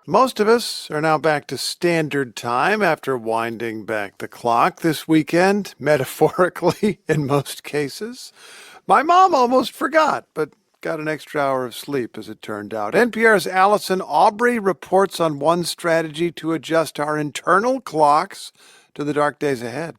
Most of us are now back to standard time after winding back the clock this weekend, metaphorically in most cases. My mom almost forgot, but got an extra hour of sleep as it turned out. NPR's Allison Aubrey reports on one strategy to adjust our internal clocks to the dark days ahead.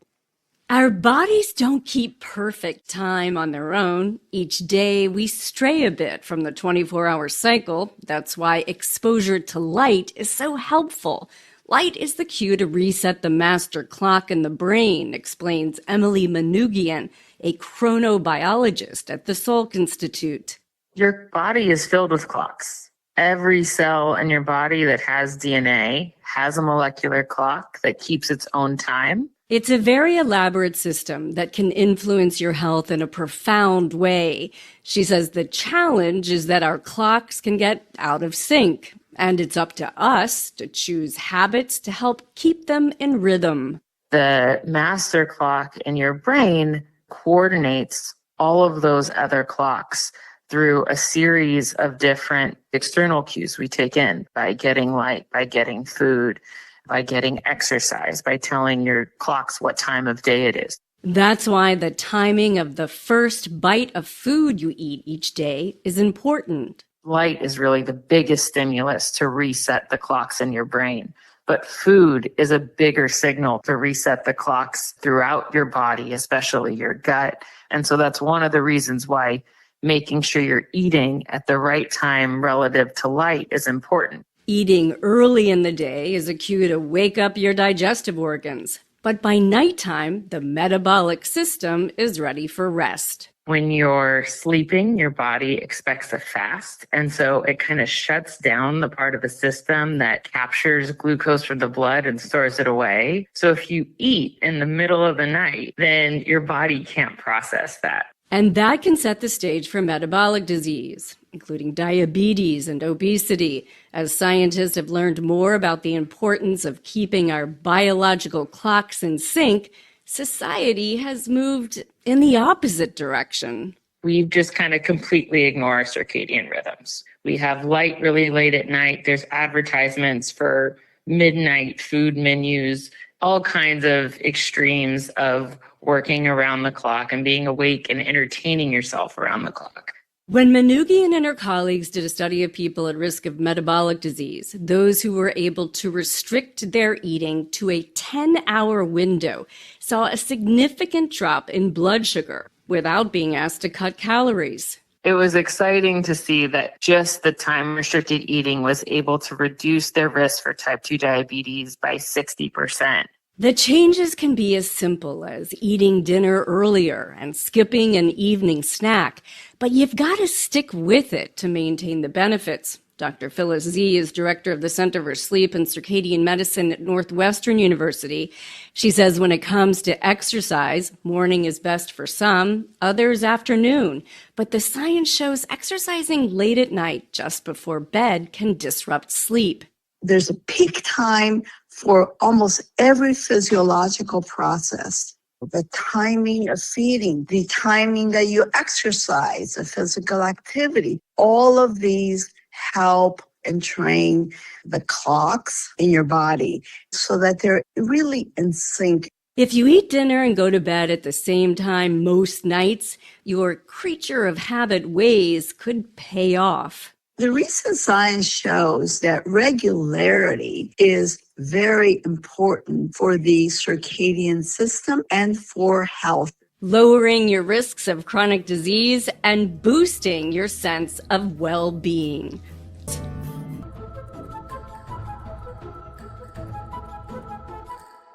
Our bodies don't keep perfect time on their own. Each day we stray a bit from the 24-hour cycle. That's why exposure to light is so helpful. Light is the cue to reset the master clock in the brain, explains Emily Manoogian, a chronobiologist at the Salk Institute. Your body is filled with clocks. Every cell in your body that has DNA has a molecular clock that keeps its own time. It's a very elaborate system that can influence your health in a profound way. She says the challenge is that our clocks can get out of sync, and it's up to us to choose habits to help keep them in rhythm. The master clock in your brain coordinates all of those other clocks through a series of different external cues we take in by getting light, by getting food, by getting exercise, by telling your clocks what time of day it is. That's why the timing of the first bite of food you eat each day is important. Light is really the biggest stimulus to reset the clocks in your brain. But food is a bigger signal to reset the clocks throughout your body, especially your gut. And so that's one of the reasons why making sure you're eating at the right time relative to light is important. Eating early in the day is a cue to wake up your digestive organs. But by nighttime, the metabolic system is ready for rest. When you're sleeping, your body expects a fast. And so it kind of shuts down the part of the system that captures glucose from the blood and stores it away. So if you eat in the middle of the night, then your body can't process that. And that can set the stage for metabolic disease, including diabetes and obesity, as scientists have learned more about the importance of keeping our biological clocks in sync. Society has moved in the opposite direction. We've just kind of completely ignored circadian rhythms. We have light really late at night. There's advertisements for midnight food menus, all kinds of extremes of working around the clock and being awake and entertaining yourself around the clock. When Manoogian and her colleagues did a study of people at risk of metabolic disease, those who were able to restrict their eating to a 10-hour window saw a significant drop in blood sugar without being asked to cut calories. It was exciting to see that just the time-restricted eating was able to reduce their risk for type 2 diabetes by 60%. The changes can be as simple as eating dinner earlier and skipping an evening snack, but you've got to stick with it to maintain the benefits. Dr. Phyllis Zee is director of the Center for Sleep and Circadian Medicine at Northwestern University. She says when it comes to exercise, morning is best for some, others afternoon. But the science shows exercising late at night just before bed can disrupt sleep. There's a peak time for almost every physiological process. The timing of feeding, the timing that you exercise, the physical activity, all of these help and train the clocks in your body so that they're really in sync. If you eat dinner and go to bed at the same time most nights, your creature of habit ways could pay off. The recent science shows that regularity is very important for the circadian system and for health. Lowering your risks of chronic disease and boosting your sense of well-being.